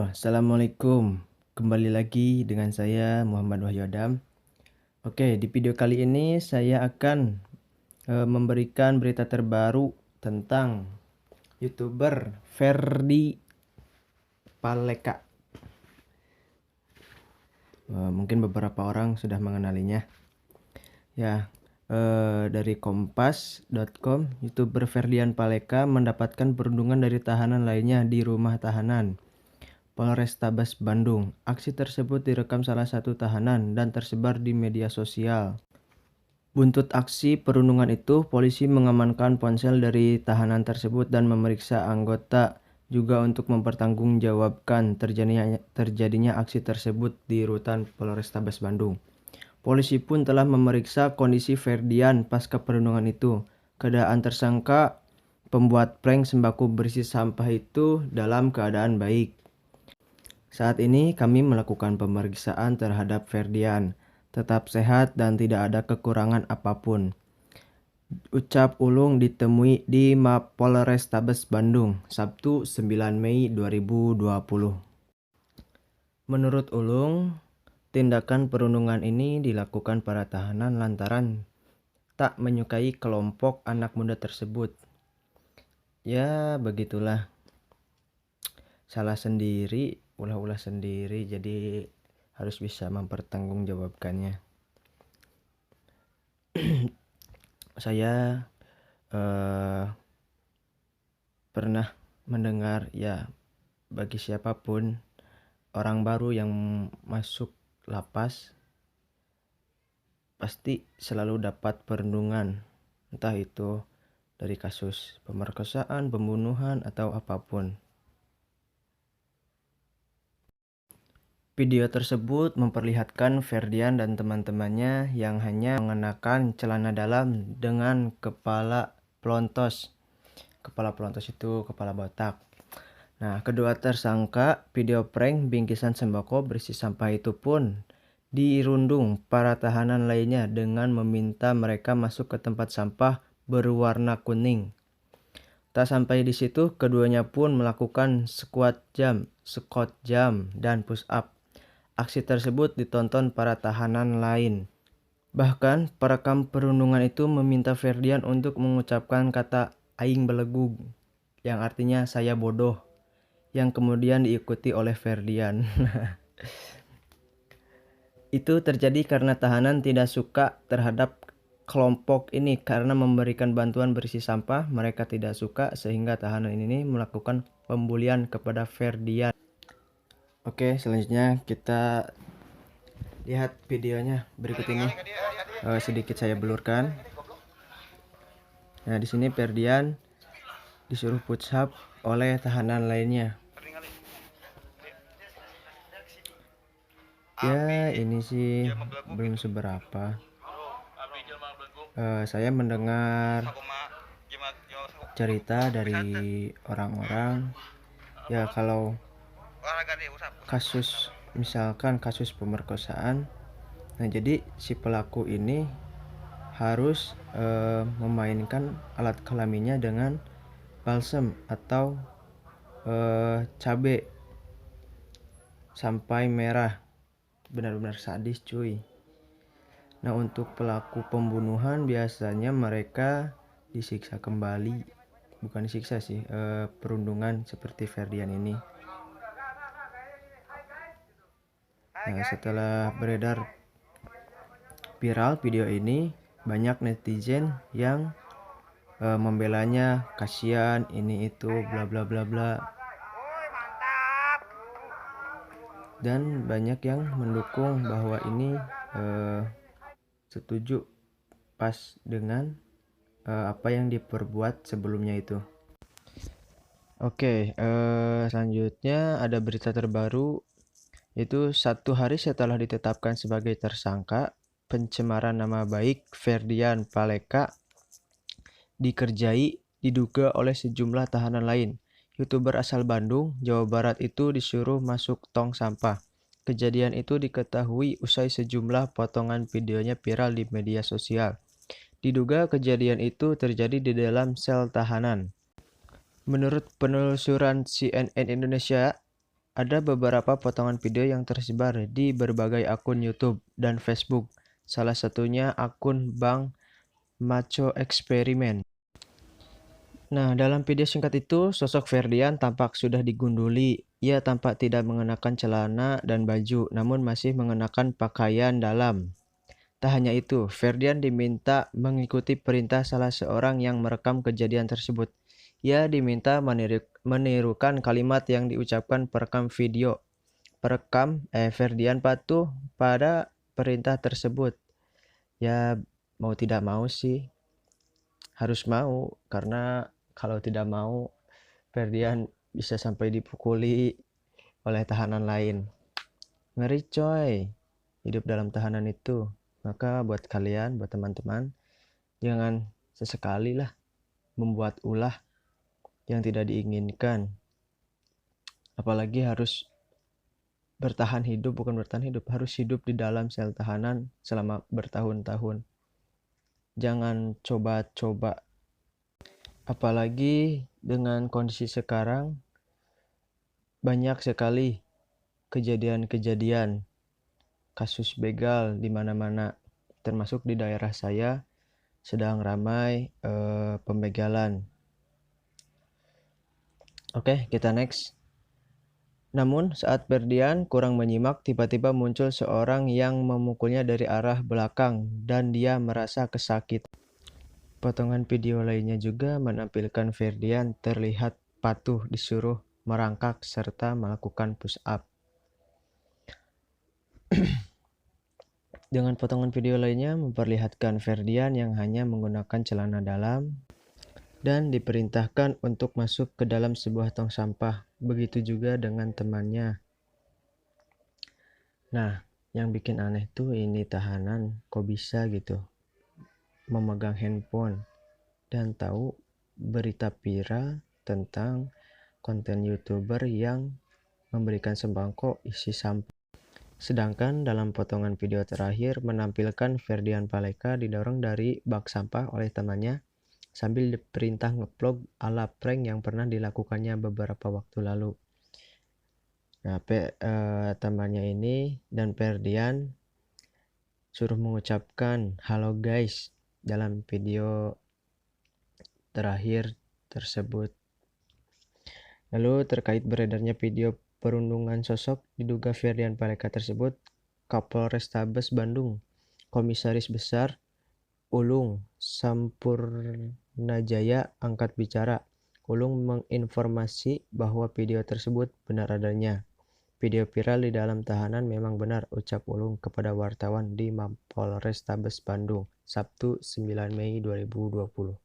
Assalamualaikum. Kembali lagi dengan saya Muhammad Wahyu Adam. Oke, di video kali ini saya akan memberikan berita terbaru tentang YouTuber Ferdi Paleka. Mungkin beberapa orang sudah mengenalinya. Ya, dari kompas.com, YouTuber Ferdian Paleka mendapatkan perlindungan dari tahanan lainnya di rumah tahanan Polrestabes Bandung. Aksi tersebut direkam salah satu tahanan dan tersebar di media sosial. Buntut aksi perundungan itu, polisi mengamankan ponsel dari tahanan tersebut dan memeriksa anggota juga untuk mempertanggungjawabkan terjadinya aksi tersebut di rutan Polrestabes Bandung. Polisi pun telah memeriksa kondisi Ferdian pasca perundungan itu. Keadaan tersangka pembuat prank sembako berisi sampah itu dalam keadaan baik. Saat ini kami melakukan pemeriksaan terhadap Ferdian, tetap sehat dan tidak ada kekurangan apapun. Ucap Ulung ditemui di Mapolrestabes Bandung, Sabtu 9 Mei 2020. Menurut Ulung, tindakan perundungan ini dilakukan para tahanan lantaran tak menyukai kelompok anak muda tersebut. Ya, begitulah. Salah sendiri, ulah-ulah sendiri, jadi harus bisa mempertanggungjawabkannya. Saya pernah mendengar, ya, bagi siapapun orang baru yang masuk lapas pasti selalu dapat perlindungan, entah itu dari kasus pemerkosaan, pembunuhan, atau apapun. Video tersebut memperlihatkan Ferdian dan teman-temannya yang hanya mengenakan celana dalam dengan kepala pelontos. Kepala pelontos itu kepala botak. Nah, kedua tersangka video prank bingkisan sembako berisi sampah itu pun dirundung para tahanan lainnya dengan meminta mereka masuk ke tempat sampah berwarna kuning. Tak sampai di situ, keduanya pun melakukan squat jam, dan push up. Aksi tersebut ditonton para tahanan lain. Bahkan, perekam perundungan itu meminta Ferdian untuk mengucapkan kata "aing belegug", yang artinya saya bodoh, yang kemudian diikuti oleh Ferdian. Itu terjadi karena tahanan tidak suka terhadap kelompok ini karena memberikan bantuan berisi sampah. Mereka tidak suka sehingga tahanan ini melakukan pembulian kepada Ferdian. Oke, selanjutnya kita lihat videonya berikut ini. Sedikit saya blurkan. Nah, di sini Ferdian disuruh push up oleh tahanan lainnya. Ya, ini sih belum seberapa. Saya mendengar cerita dari orang-orang, ya, kalau kasus, misalkan kasus pemerkosaan, nah jadi si pelaku ini harus memainkan alat kelaminnya dengan balsem atau cabai sampai merah. Benar-benar sadis, cuy. Nah, untuk pelaku pembunuhan biasanya mereka disiksa kembali, bukan disiksa sih, perundungan seperti Ferdian ini. Nah, setelah beredar viral video ini, banyak netizen yang membelanya, kasihan ini itu bla bla bla bla, dan banyak yang mendukung bahwa ini setuju pas dengan apa yang diperbuat sebelumnya itu. Oke, selanjutnya ada berita terbaru, yaitu 1 hari setelah ditetapkan sebagai tersangka pencemaran nama baik Ferdian Paleka dikerjai diduga oleh sejumlah tahanan lain. YouTuber asal Bandung, Jawa Barat itu disuruh masuk tong sampah. Kejadian itu diketahui usai sejumlah potongan videonya viral di media sosial. Diduga kejadian itu terjadi di dalam sel tahanan. Menurut penelusuran CNN Indonesia, Ada beberapa potongan video yang tersebar di berbagai akun YouTube dan Facebook, salah satunya akun Bang Macho Eksperimen. Nah, dalam video singkat itu, sosok Ferdian tampak sudah digunduli. Ia tampak tidak mengenakan celana dan baju, namun masih mengenakan pakaian dalam. Tak hanya itu, Ferdian diminta mengikuti perintah salah seorang yang merekam kejadian tersebut. Ia diminta menirukan kalimat yang diucapkan perekam video. Ferdian patuh pada perintah tersebut. Ya, mau tidak mau sih, harus mau, karena kalau tidak mau, Ferdian bisa sampai dipukuli oleh tahanan lain. Ngeri coy, hidup dalam tahanan itu. Maka buat kalian, buat teman-teman, jangan sesekali lah membuat ulah yang tidak diinginkan. Apalagi harus bukan bertahan hidup, harus hidup di dalam sel tahanan selama bertahun-tahun. Jangan coba-coba. Apalagi dengan kondisi sekarang, banyak sekali kejadian-kejadian kasus begal di mana-mana, termasuk di daerah saya sedang ramai pembegalan. Oke, kita next. Namun saat Ferdian kurang menyimak, tiba-tiba muncul seorang yang memukulnya dari arah belakang dan dia merasa kesakitan. Potongan video lainnya juga menampilkan Ferdian terlihat patuh disuruh merangkak serta melakukan push up. Dengan potongan video lainnya memperlihatkan Ferdian yang hanya menggunakan celana dalam dan diperintahkan untuk masuk ke dalam sebuah tong sampah. Begitu juga dengan temannya. Nah, yang bikin aneh tuh ini tahanan kok bisa gitu memegang handphone dan tahu berita viral tentang konten YouTuber yang memberikan sembako isi sampah. Sedangkan dalam potongan video terakhir menampilkan Ferdian Paleka didorong dari bak sampah oleh temannya sambil diperintah nge-vlog ala prank yang pernah dilakukannya beberapa waktu lalu. Nah, temannya ini dan Ferdian suruh mengucapkan halo guys dalam video terakhir tersebut. Lalu terkait beredarnya video perundungan sosok diduga Ferdian Paleka tersebut, Kapolrestabes Bandung, Komisaris Besar Ulung Sampurnajaya angkat bicara. Ulung menginformasi bahwa video tersebut benar adanya. Video viral di dalam tahanan memang benar, ucap Ulung kepada wartawan di Mapolrestabes Bandung, Sabtu 9 Mei 2020.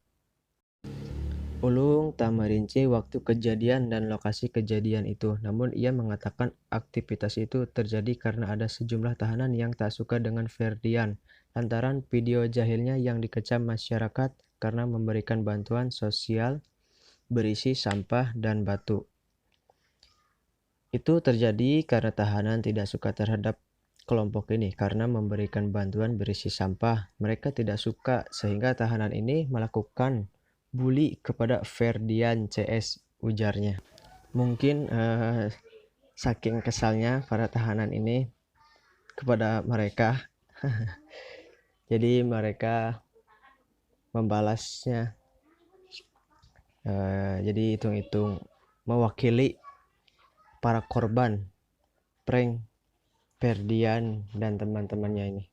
Ulung tak merinci waktu kejadian dan lokasi kejadian itu, namun ia mengatakan aktivitas itu terjadi karena ada sejumlah tahanan yang tak suka dengan Ferdian lantaran video jahilnya yang dikecam masyarakat karena memberikan bantuan sosial berisi sampah dan batu. Itu terjadi karena tahanan tidak suka terhadap kelompok ini karena memberikan bantuan berisi sampah. Mereka tidak suka sehingga tahanan ini melakukan bully kepada Ferdian CS, ujarnya. Mungkin saking kesalnya para tahanan ini kepada mereka, jadi mereka membalasnya. Jadi hitung-hitung mewakili para korban prank Ferdian dan teman-temannya ini.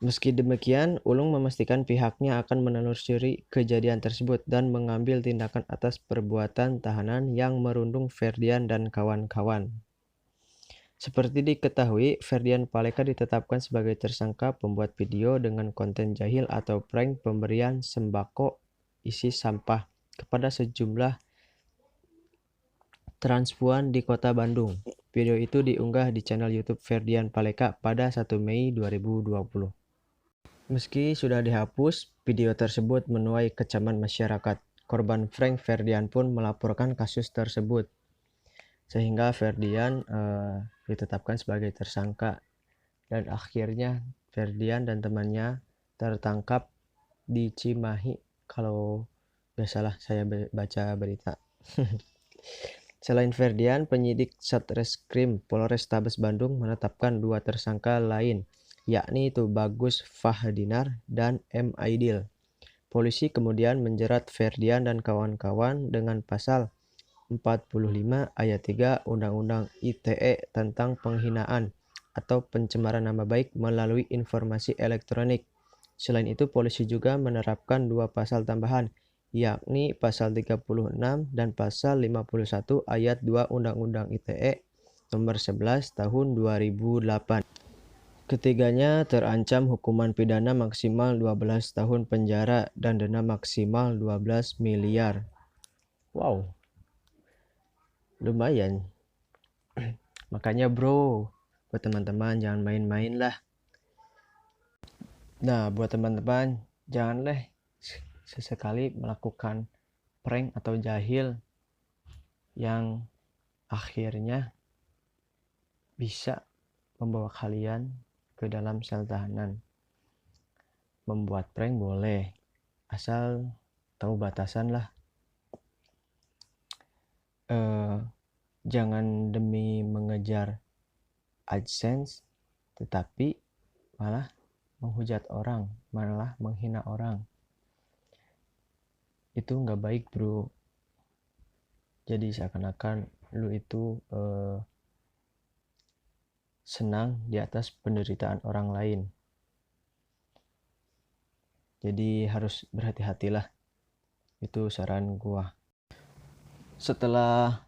Meski demikian, Ulung memastikan pihaknya akan menelusuri kejadian tersebut dan mengambil tindakan atas perbuatan tahanan yang merundung Ferdian dan kawan-kawan. Seperti diketahui, Ferdian Paleka ditetapkan sebagai tersangka pembuat video dengan konten jahil atau prank pemberian sembako isi sampah kepada sejumlah transpuan di kota Bandung. Video itu diunggah di channel YouTube Ferdian Paleka pada 1 Mei 2020. Meski sudah dihapus, video tersebut menuai kecaman masyarakat. Korban prank Ferdian pun melaporkan kasus tersebut. Sehingga Ferdian ditetapkan sebagai tersangka. Dan akhirnya Ferdian dan temannya tertangkap di Cimahi. Kalau biasalah saya baca berita. Selain Ferdian, penyidik Satreskrim Polrestabes Bandung menetapkan 2 tersangka lain, yakni itu Bagus Fahdinar dan M. Aidil. Polisi kemudian menjerat Ferdian dan kawan-kawan dengan pasal 45 ayat 3 Undang-Undang ITE tentang penghinaan atau pencemaran nama baik melalui informasi elektronik. Selain itu, polisi juga menerapkan 2 pasal tambahan, yakni pasal 36 dan pasal 51 ayat 2 Undang-Undang ITE nomor 11 tahun 2008. Ketiganya terancam hukuman pidana maksimal 12 tahun penjara dan denda maksimal 12 miliar. Wow, lumayan. Makanya bro, buat teman-teman jangan main-main lah. Nah, buat teman-teman janganlah sesekali melakukan prank atau jahil yang akhirnya bisa membawa kalian ke dalam sel tahanan. Membuat prank boleh, asal tahu batasan lah. Jangan demi mengejar AdSense tetapi malah menghujat orang, malah menghina orang. Itu nggak baik bro. Jadi seakan-akan lu itu senang di atas penderitaan orang lain. Jadi harus berhati-hatilah. Itu saran gua. Setelah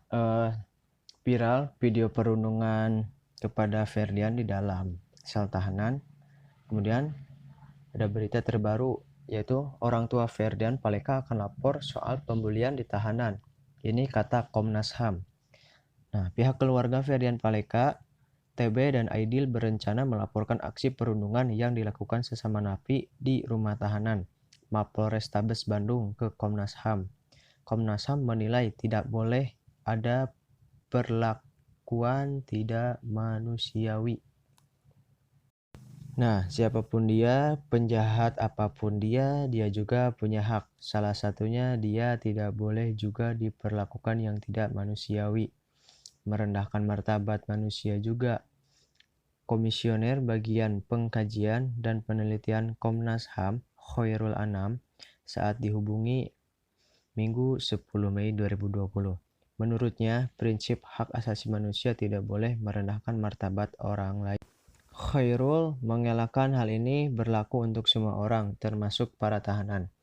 viral video perundungan kepada Ferdian di dalam sel tahanan, kemudian ada berita terbaru, yaitu orang tua Ferdian Paleka akan lapor soal pembulian di tahanan. Ini kata Komnas HAM. Nah, pihak keluarga Ferdian Paleka, TB dan Aidil berencana melaporkan aksi perundungan yang dilakukan sesama napi di rumah tahanan Mapolrestabes Bandung ke Komnas HAM. Komnas HAM menilai tidak boleh ada perlakuan tidak manusiawi. Nah, siapapun dia, penjahat apapun dia juga punya hak. Salah satunya dia tidak boleh juga diperlakukan yang tidak manusiawi. Merendahkan martabat manusia juga. Komisioner Bagian Pengkajian dan Penelitian Komnas HAM, Khairul Anam, saat dihubungi Minggu 10 Mei 2020. Menurutnya, prinsip hak asasi manusia tidak boleh merendahkan martabat orang lain. Khairul mengelakkan hal ini berlaku untuk semua orang, termasuk para tahanan.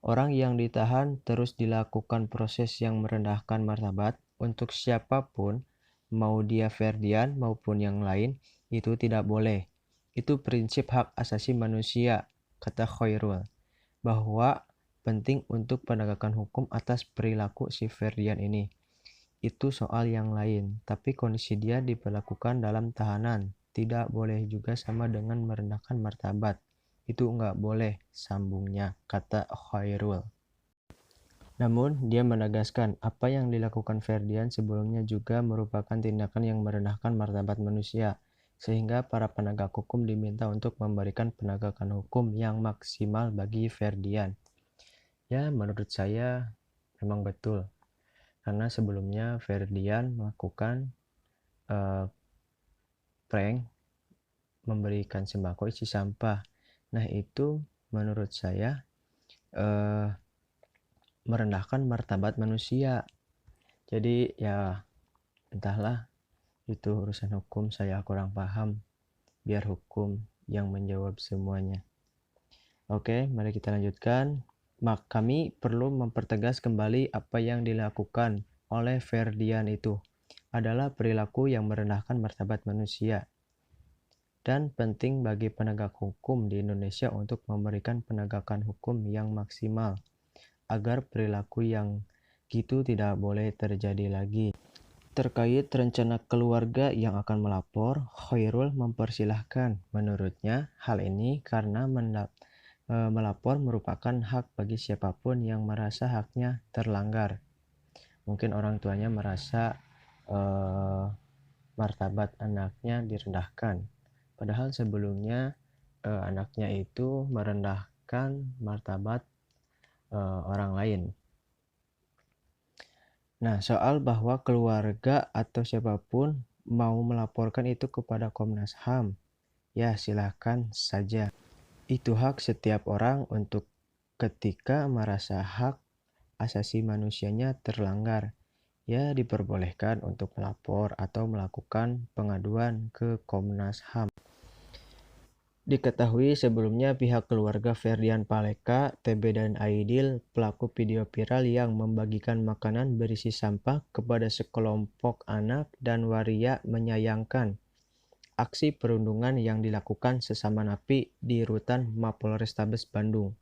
Orang yang ditahan terus dilakukan proses yang merendahkan martabat untuk siapapun, mau dia Ferdian maupun yang lain, itu tidak boleh. Itu prinsip hak asasi manusia, kata Khairul, bahwa penting untuk penegakan hukum atas perilaku si Ferdian ini. Itu soal yang lain, tapi kondisi dia diperlakukan dalam tahanan. Tidak boleh juga sama dengan merendahkan martabat. Itu nggak boleh, sambungnya, kata Khairul. Namun, dia menegaskan apa yang dilakukan Ferdian sebelumnya juga merupakan tindakan yang merendahkan martabat manusia, sehingga para penegak hukum diminta untuk memberikan penegakan hukum yang maksimal bagi Ferdian. Ya, menurut saya memang betul. Karena sebelumnya Ferdian melakukan prank memberikan sembako isi sampah. Nah, itu menurut saya merendahkan martabat manusia. Jadi ya entahlah, itu urusan hukum, saya kurang paham. Biar hukum yang menjawab semuanya. Oke, mari kita lanjutkan. Kami perlu mempertegas kembali apa yang dilakukan oleh Ferdian itu adalah perilaku yang merendahkan martabat manusia. Dan penting bagi penegak hukum di Indonesia untuk memberikan penegakan hukum yang maksimal, agar perilaku yang gitu tidak boleh terjadi lagi. Terkait rencana keluarga yang akan melapor, Khairul mempersilahkan. Menurutnya, hal ini karena melapor merupakan hak bagi siapapun yang merasa haknya terlanggar. Mungkin orang tuanya merasa martabat anaknya direndahkan. Padahal sebelumnya anaknya itu merendahkan martabat orang lain. Nah, soal bahwa keluarga atau siapapun mau melaporkan itu kepada Komnas HAM, ya silahkan saja. Itu hak setiap orang untuk ketika merasa hak asasi manusianya terlanggar, ya diperbolehkan untuk melapor atau melakukan pengaduan ke Komnas HAM. Diketahui sebelumnya pihak keluarga Ferdian Paleka, TB dan Aidil, pelaku video viral yang membagikan makanan berisi sampah kepada sekelompok anak dan waria menyayangkan aksi perundungan yang dilakukan sesama napi di rutan Mapolrestabes Bandung.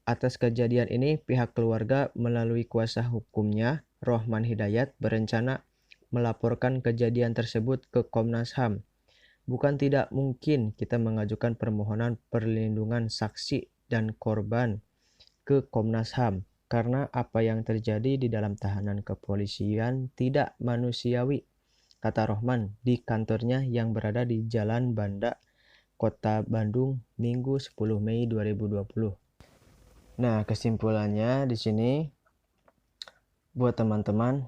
Atas kejadian ini, pihak keluarga melalui kuasa hukumnya, Rohman Hidayat, berencana melaporkan kejadian tersebut ke Komnas HAM. Bukan tidak mungkin kita mengajukan permohonan perlindungan saksi dan korban ke Komnas HAM karena apa yang terjadi di dalam tahanan kepolisian tidak manusiawi, kata Rohman di kantornya yang berada di Jalan Banda, Kota Bandung, Minggu 10 Mei 2020. Nah, kesimpulannya di sini buat teman-teman,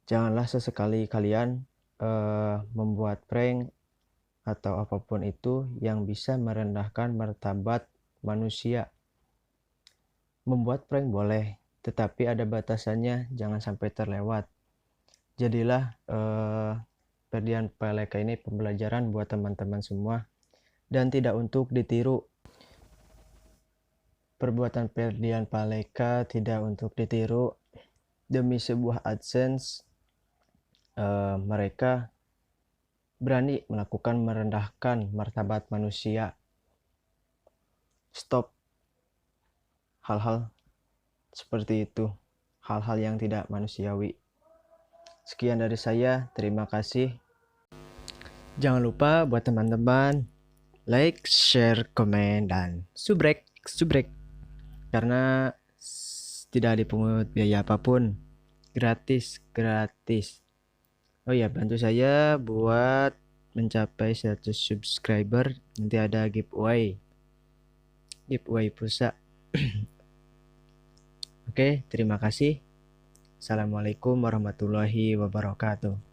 janganlah sesekali kalian membuat prank atau apapun itu yang bisa merendahkan martabat manusia. Membuat prank boleh, tetapi ada batasannya, jangan sampai terlewat. Jadilah Ferdian Paleka ini pembelajaran buat teman-teman semua dan tidak untuk ditiru. Perbuatan Ferdian Paleka tidak untuk ditiru. Demi sebuah AdSense, mereka berani melakukan merendahkan martabat manusia. Stop hal-hal seperti itu, hal-hal yang tidak manusiawi. Sekian dari saya, terima kasih. Jangan lupa buat teman-teman like, share, komen, dan subrek karena tidak dipungut biaya apapun, gratis. Oh ya, bantu saya buat mencapai 100 subscriber, nanti ada giveaway pulsa. Oke, terima kasih. Assalamualaikum warahmatullahi wabarakatuh.